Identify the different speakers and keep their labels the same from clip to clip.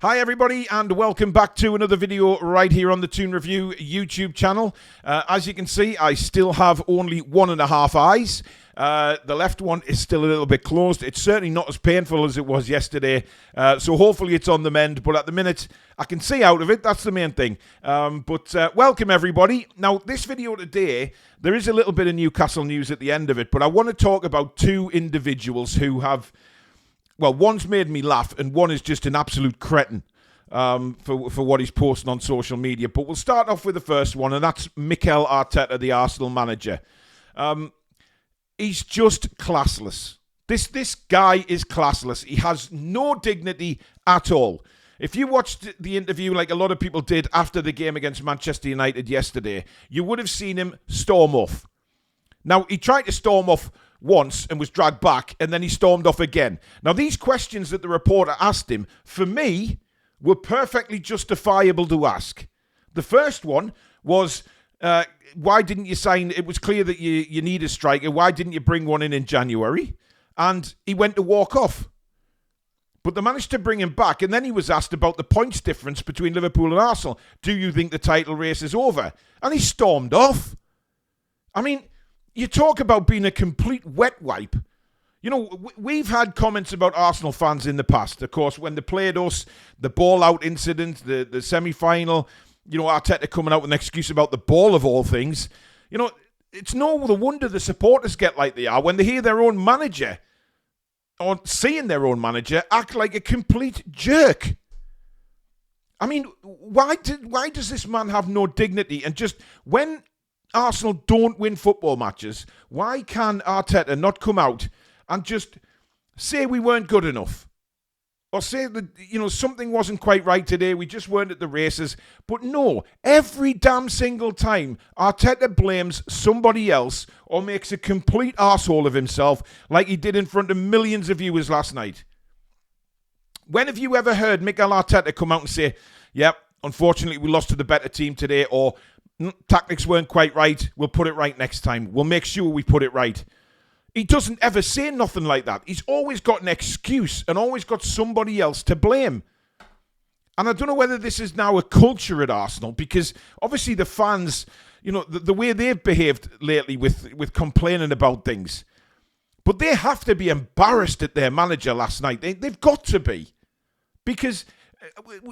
Speaker 1: Hi everybody and welcome back to another video right here on the Toon Review YouTube channel. As you can see, I still have only 1.5 eyes. The left one is still a little bit closed. It's certainly not as painful as it was yesterday, so hopefully it's on the mend, but at the minute I can see out of it. That's the main thing. But welcome everybody. Now this video today, there is a little bit of Newcastle news at the end of it, but I want to talk about two individuals who have, well, one's made me laugh and one is just an absolute cretin for what he's posting on social media. But we'll start off with the first one, and that's Mikel Arteta, the Arsenal manager. He's just classless. This guy is classless. He has no dignity at all. If you watched the interview like a lot of people did after the game against Manchester United yesterday, you would have seen him storm off. Now, he tried to storm off once and was dragged back, and then he stormed off again. Now, these questions that the reporter asked him, for me, were perfectly justifiable to ask. The first one was, why didn't you sign? It was clear that you need a striker. Why didn't you bring one in January? And he went to walk off. But they managed to bring him back, and then he was asked about the points difference between Liverpool and Arsenal. Do you think the title race is over? And he stormed off. I mean, you talk about being a complete wet wipe. You know, we've had comments about Arsenal fans in the past. Of course, when they played us, the ball-out incident, the semi-final, you know, Arteta coming out with an excuse about the ball of all things. You know, it's no wonder the supporters get like they are when they hear their own manager or seeing their own manager act like a complete jerk. I mean, why does this man have no dignity? And just when Arsenal don't win football matches, why can Arteta not come out and just say we weren't good enough? Or say that, you know, something wasn't quite right today, we just weren't at the races. But no, every damn single time Arteta blames somebody else or makes a complete arsehole of himself like he did in front of millions of viewers last night. When have you ever heard Mikel Arteta come out and say, yep, unfortunately we lost to the better team today, or tactics weren't quite right, we'll put it right next time, we'll make sure we put it right? He doesn't ever say nothing like that. He's always got an excuse and always got somebody else to blame. And I don't know whether this is now a culture at Arsenal, because obviously the fans, you know, the way they've behaved lately with complaining about things. But they have to be embarrassed at their manager last night. They've got to be. Because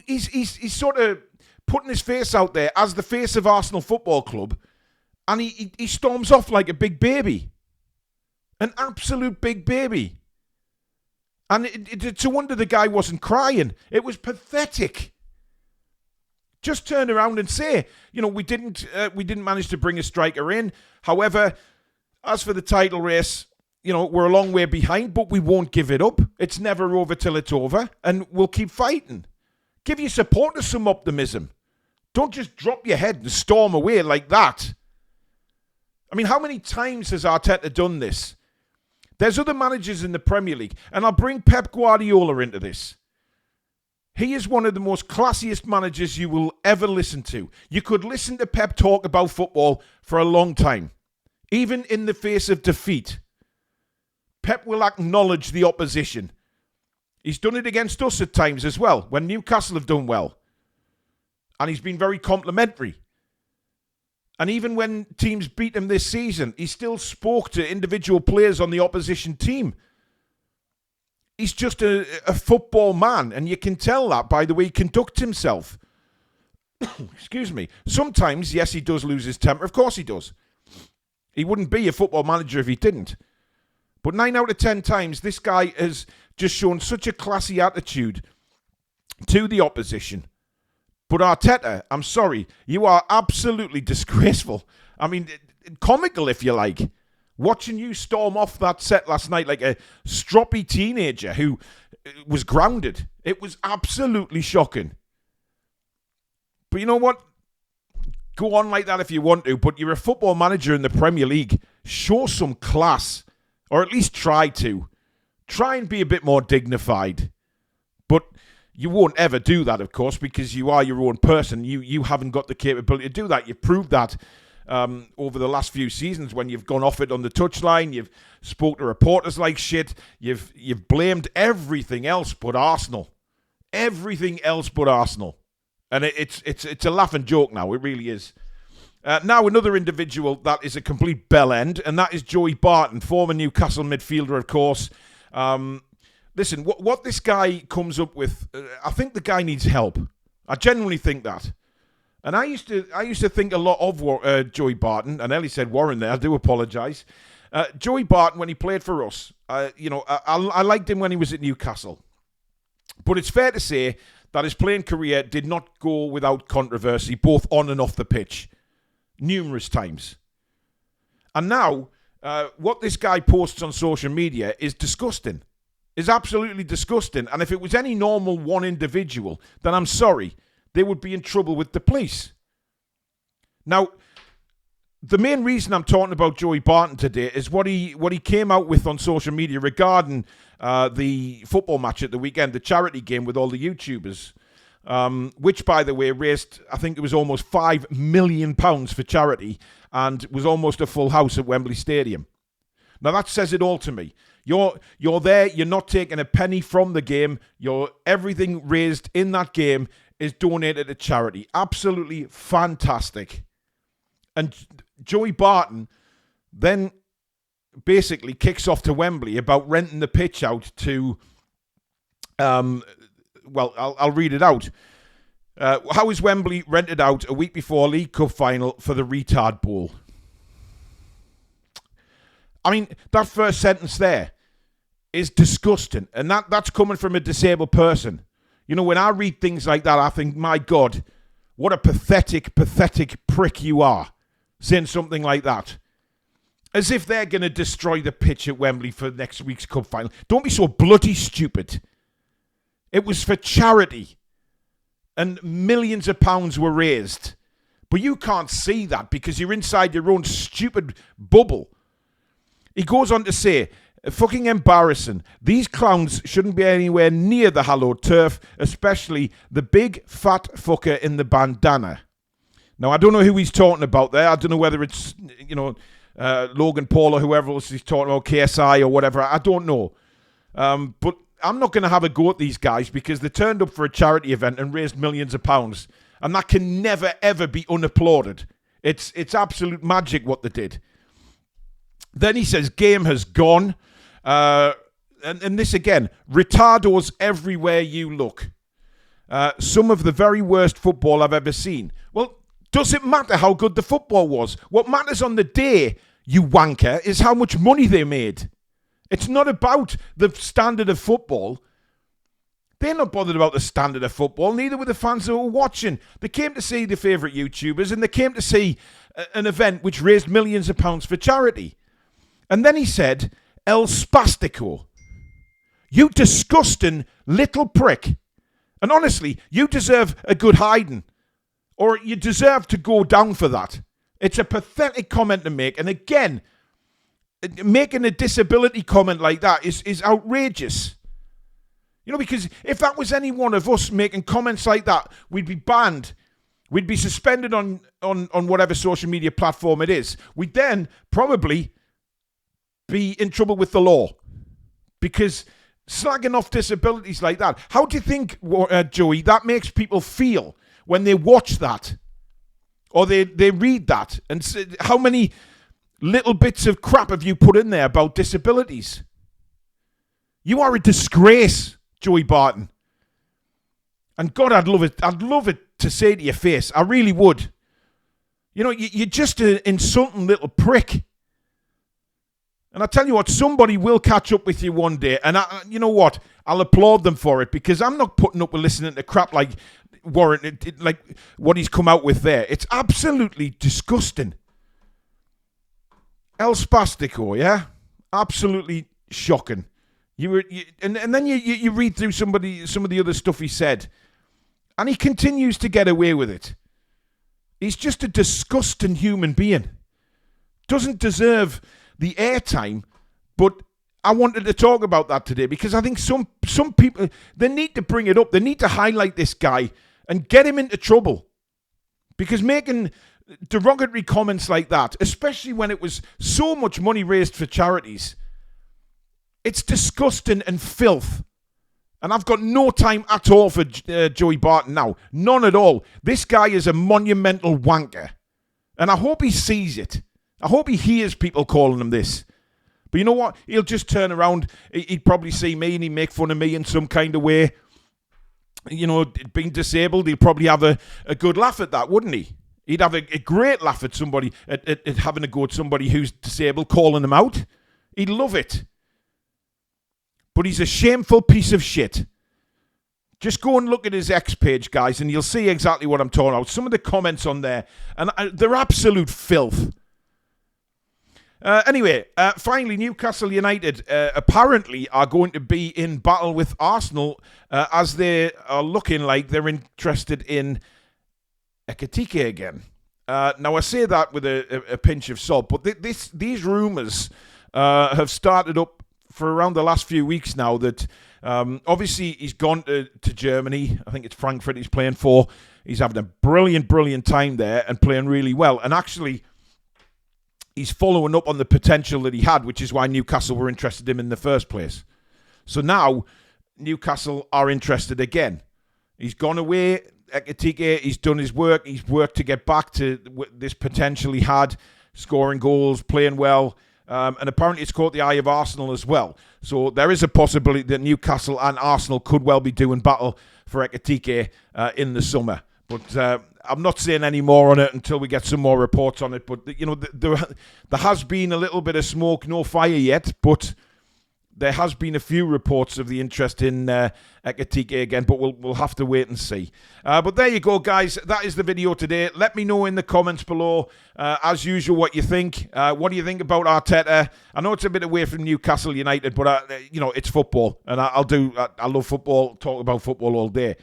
Speaker 1: he's sort of putting his face out there as the face of Arsenal Football Club, and he storms off like a big baby. An absolute big baby. And it's a wonder the guy wasn't crying. It was pathetic. Just turn around and say, you know, we didn't manage to bring a striker in. However, as for the title race, you know, we're a long way behind, but we won't give it up. It's never over till it's over, and we'll keep fighting. Give your supporters some optimism. Don't just drop your head and storm away like that. I mean, how many times has Arteta done this? There's other managers in the Premier League, and I'll bring Pep Guardiola into this. He is one of the most classiest managers you will ever listen to. You could listen to Pep talk about football for a long time. Even in the face of defeat, Pep will acknowledge the opposition. He's done it against us at times as well, when Newcastle have done well. And he's been very complimentary. And even when teams beat him this season, he still spoke to individual players on the opposition team. He's just a football man, and you can tell that by the way he conducts himself. Excuse me. Sometimes, yes, he does lose his temper. Of course he does. He wouldn't be a football manager if he didn't. But 9 out of 10 times, this guy has just shown such a classy attitude to the opposition. But Arteta, I'm sorry, you are absolutely disgraceful. I mean, comical if you like. Watching you storm off that set last night like a stroppy teenager who was grounded. It was absolutely shocking. But you know what? Go on like that if you want to, but you're a football manager in the Premier League. Show some class, or at least try to. Try and be a bit more dignified. But you won't ever do that, of course, because you are your own person. You haven't got the capability to do that. You've proved that over the last few seasons when you've gone off it on the touchline. You've spoke to reporters like shit. You've blamed everything else but Arsenal. everything else but Arsenal. And it's a laughing joke now. It really is. Now another individual that is a complete bell end, and that is Joey Barton, former Newcastle midfielder, of course. Listen, what this guy comes up with, I think the guy needs help. I genuinely think that. And I used to think a lot of Joey Barton, and Ellie said Warren there. I do apologise. Joey Barton, when he played for us, I liked him when he was at Newcastle. But it's fair to say that his playing career did not go without controversy, both on and off the pitch, numerous times. And now, what this guy posts on social media is disgusting. Is absolutely disgusting. And if it was any normal one individual, then I'm sorry, they would be in trouble with the police. Now, the main reason I'm talking about Joey Barton today is what he came out with on social media regarding the football match at the weekend, the charity game with all the YouTubers, which, by the way, raised, I think it was almost £5 million for charity and was almost a full house at Wembley Stadium. Now, that says it all to me. You're there, you're not taking a penny from the game. Everything raised in that game is donated to charity. Absolutely fantastic. And Joey Barton then basically kicks off to Wembley about renting the pitch out to, I'll read it out. How is Wembley rented out a week before League Cup final for the Retard Bowl? I mean, that first sentence there is disgusting. And that's coming from a disabled person. You know, when I read things like that, I think, my God, what a pathetic, pathetic prick you are, saying something like that. As if they're going to destroy the pitch at Wembley for next week's cup final. Don't be so bloody stupid. It was for charity. And millions of pounds were raised. But you can't see that because you're inside your own stupid bubble. He goes on to say, fucking embarrassing. These clowns shouldn't be anywhere near the hallowed turf, especially the big fat fucker in the bandana. Now, I don't know who he's talking about there. I don't know whether it's, Logan Paul or whoever else he's talking about, KSI or whatever. I don't know. But I'm not going to have a go at these guys because they turned up for a charity event and raised millions of pounds. And that can never, ever be unapplauded. It's absolute magic what they did. Then he says, game has gone. And this again, retardos everywhere you look. Some of the very worst football I've ever seen. Well, does it matter how good the football was? What matters on the day, you wanker, is how much money they made. It's not about the standard of football. They're not bothered about the standard of football. Neither were the fans who were watching. They came to see the favourite YouTubers and they came to see an event which raised millions of pounds for charity. And then he said, El Spastico, you disgusting little prick. And honestly, you deserve a good hiding. Or you deserve to go down for that. It's a pathetic comment to make. And again, making a disability comment like that is outrageous. You know, because if that was any one of us making comments like that, we'd be banned. We'd be suspended on whatever social media platform it is. We'd then probably be in trouble with the law. Because slagging off disabilities like that, how do you think, Joey, that makes people feel when they watch that? Or they read that? And say, how many little bits of crap have you put in there about disabilities? You are a disgrace, Joey Barton. And God, I'd love it to say to your face. I really would. You know, you're just an insulting little prick. And I tell you what, somebody will catch up with you one day. And you know what? I'll applaud them for it because I'm not putting up with listening to crap like Warren, like what he's come out with there. It's absolutely disgusting. El Spastico, yeah? Absolutely shocking. And then you read through some of the other stuff he said. And he continues to get away with it. He's just a disgusting human being. Doesn't deserve the airtime, but I wanted to talk about that today because I think some people, they need to bring it up. They need to highlight this guy and get him into trouble. Because making derogatory comments like that, especially when it was so much money raised for charities, it's disgusting and filth. And I've got no time at all for Joey Barton now. None at all. This guy is a monumental wanker. And I hope he sees it. I hope he hears people calling him this. But you know what? He'll just turn around. He'd probably see me and he'd make fun of me in some kind of way. You know, being disabled, he'd probably have a good laugh at that, wouldn't he? He'd have a great laugh at somebody, at having a go at somebody who's disabled, calling him out. He'd love it. But he's a shameful piece of shit. Just go and look at his X page, guys, and you'll see exactly what I'm talking about. Some of the comments on there, and they're absolute filth. Anyway, finally, Newcastle United apparently are going to be in battle with Arsenal as they are looking like they're interested in Ekitike again. Now, I say that with a pinch of salt, but these rumours have started up for around the last few weeks now that obviously he's gone to Germany. I think it's Frankfurt he's playing for. He's having a brilliant time there and playing really well. And actually, he's following up on the potential that he had, which is why Newcastle were interested in him in the first place. So now, Newcastle are interested again. He's gone away, Ekitike, he's done his work. He's worked to get back to this potential he had, scoring goals, playing well. And apparently it's caught the eye of Arsenal as well. So there is a possibility that Newcastle and Arsenal could well be doing battle for Ekitike in the summer. But I'm not saying any more on it until we get some more reports on it. But, you know, there has been a little bit of smoke, no fire yet. But there has been a few reports of the interest in Ekitike again, but we'll have to wait and see. But there you go, guys. That is the video today. Let me know in the comments below, as usual, what you think. What do you think about Arteta? I know it's a bit away from Newcastle United, but you know, it's football, and I love football. Talk about football all day.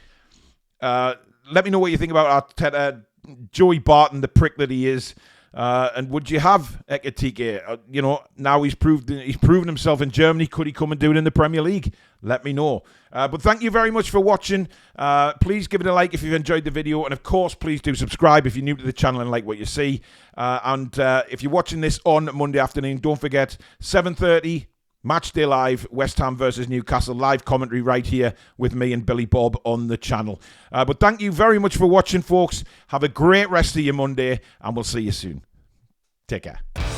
Speaker 1: Let me know what you think about Arteta, Joey Barton, the prick that he is. And would you have Ekitike? You know, now he's proven himself in Germany. Could he come and do it in the Premier League? Let me know. But thank you very much for watching. Please give it a like if you've enjoyed the video. And of course, please do subscribe if you're new to the channel and like what you see. And if you're watching this on Monday afternoon, don't forget, 7:30, Matchday Live, West Ham versus Newcastle, live commentary right here with me and Billy Bob on the channel. But thank you very much for watching, folks. Have a great rest of your Monday, and we'll see you soon. Take care.